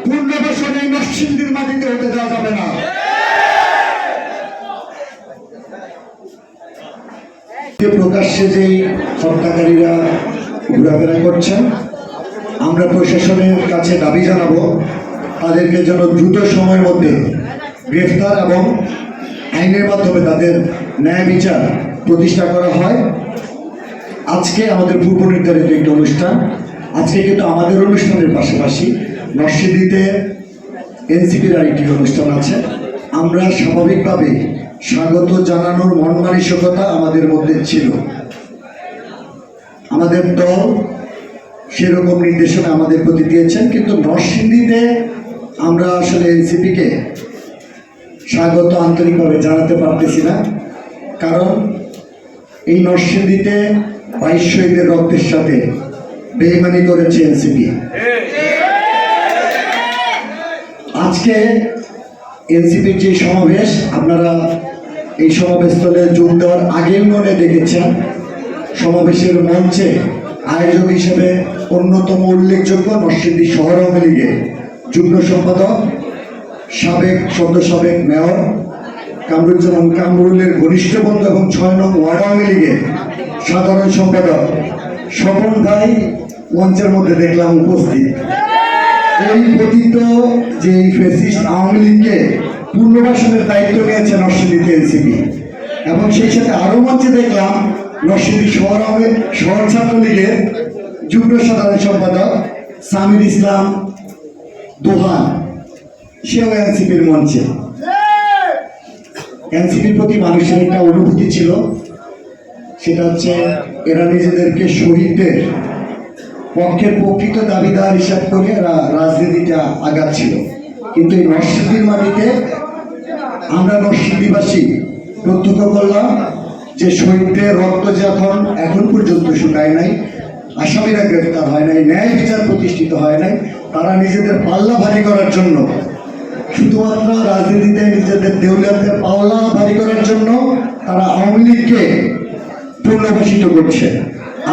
পুনর্বাসন এই নরসিংদীর মাটিতে হতে দেওয়া যাবে না। প্রকাশ্যে যে হত্যাকারীরা ঘোরাফেরা করছেন, আমরা প্রশাসনের কাছে দাবি জানাবো তাদেরকে যেন দ্রুত সময়ের মধ্যে গ্রেফতার এবং আইনের মাধ্যমে তাদের ন্যায় বিচার প্রতিষ্ঠা করা হয়। আজকে আমাদের পূর্ব নির্ধারিত একটি অনুষ্ঠান, আজকে কিন্তু আমাদের অনুষ্ঠানের পাশাপাশি নরসিংদীতে এনসিপির আরেকটি অনুষ্ঠান আছে। আমরা স্বাভাবিকভাবে স্বাগত জানানোর মন মানসিকতা আমাদের মধ্যে ছিল। আমাদের দল সেরকম নির্দেশনা আমাদের প্রতি দিয়েছেন, কিন্তু নরসিংদীতে আমরা আসলে এনসিপিকে স্বাগত আন্তরিকভাবে জানাতে পারতেছি না, কারণ এই নরসিংদীতে 22 শহীদের রক্তের সাথে বেইমানি করেছে এনসিপি। আজকে এনসিপির যে সমাবেশ, আপনারা এই সমাবেশস্থলে যোগ দেওয়ার আগের মনে দেখেছেন, সমাবেশের মঞ্চে আয়োজক হিসেবে অন্যতম উল্লেখযোগ্য নরসিংদী শহর আওয়ামী লীগের যুগ্ম সম্পাদক, সাবেক মেয়র কামরুজ্জামান কামরুলের ঘনিষ্ঠ বন্ধু এবং 6 নং ওয়ার্ড আওয়ামী লীগের সাধারণ সম্পাদক স্বপন ভাই মঞ্চের মধ্যে দেখলাম উপস্থিত। এই পতিত যে ফ্যাসিস্ট আওয়ামী লীগকে পুনর্বাসনের দায়িত্ব নিয়েছে নরসিংদীতে এনসিপি, এবং সেই সাথে আরো মঞ্চে দেখলাম নরসিংদী শহর ছাত্রলীগের যুগ্ম সাধারণ সম্পাদক সামির ইসলাম দোহান, সেও এনসিপির মঞ্চে। এনসিপির প্রতি মানুষের একটা অনুভূতি ছিল, সেটা হচ্ছে এরা নিজেদেরকে শহীদদের পক্ষের প্রকৃত দাবিদার হিসাব করে এরা রাজনীতিটা আগাচ্ছিল। কিন্তু এই নরসিংদীর মাটিতে আমরা নরসিংদীবাসী প্রত্যক্ষ করলাম যে শহীদদের রক্ত যখন এখন পর্যন্ত শুকায় নাই, আসামিরা গ্রেফতার হয় নাই, ন্যায় বিচার প্রতিষ্ঠিত হয় নাই, তারা নিজেদের পাল্লা ভারী করার জন্য, শুধুমাত্র রাজনীতিতে নিজেদের দেউলিয়াতের পাল্লা ভারী করার জন্য তারা আওয়ামী লীগকে পুনর্বাসিত করছে।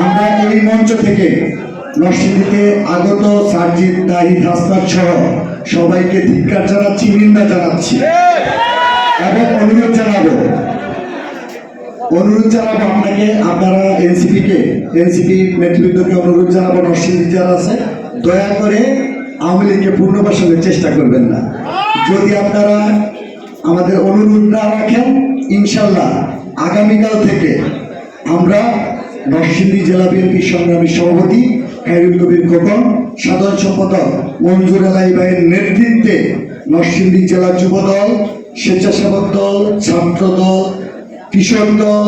আমরা এই মঞ্চ থেকে নরসিংদীতে আগত সার্জিৎ, তাহিদ, হাসনাত সহ সবাইকে ধিক্কার জানাচ্ছি, নিন্দা জানাচ্ছি এবং অনুরোধ জানাবো আপনাকে, আপনারা এনসিপি নেতৃত্বকে অনুরোধ জানাবো, নরসিংদী যারা আছে দয়া করে আওয়ামী লীগকে পুনর্বাসনের চেষ্টা করবেন না। যদি আপনারা আমাদের অনুরোধ না রাখেন, ইনশাল্লাহ আগামীকাল থেকে আমরা নরসিংদী জেলা বিএনপি সংগ্রামী সভাপতি খায়রুল কবির খোকন, সাধারণ সম্পাদক মঞ্জুর আলাই ভাইয়ের নেতৃত্বে নরসিংদী জেলা যুবদল, স্বেচ্ছাসেবক দল, ছাত্র দল, কৃষক দল,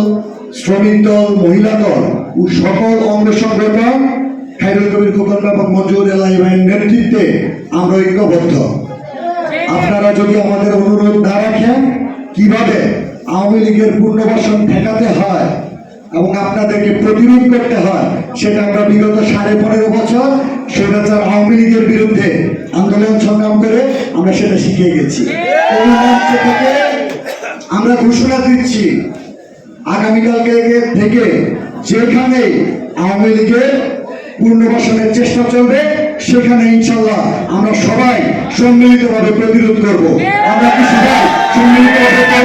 শ্রমিক দল, মহিলা দল ও সকল অঙ্গ সংগঠন খায়রুল কবির খোকন এবং মঞ্জুর আলাই ভাইয়ের নেতৃত্বে আমরা ঐক্যবদ্ধ। আপনারা যদি আমাদের অনুরোধ না রাখেন, কিভাবে আওয়ামী লীগের পুনর্বাসন ঠেকাতে হয় এবং আপনাদেরকে প্রতিরোধ করতে হয়, সেটা আমরা বিগত 15.5 বছর স্বৈরাচার আওয়ামী লীগের বিরুদ্ধে আন্দোলন সংগ্রাম করে আমরা সেটা শিখিয়ে গেছি। এই মঞ্চ থেকে আমরা ঘোষণা দিচ্ছি, আগামীকালকে থেকে যেখানে আওয়ামী লীগের পুনর্বাসনের চেষ্টা চলবে, সেখানে ইনশাল্লাহ আমরা সবাই সম্মিলিতভাবে প্রতিরোধ করব। আমরা কি সবাই সম্মিলিতভাবে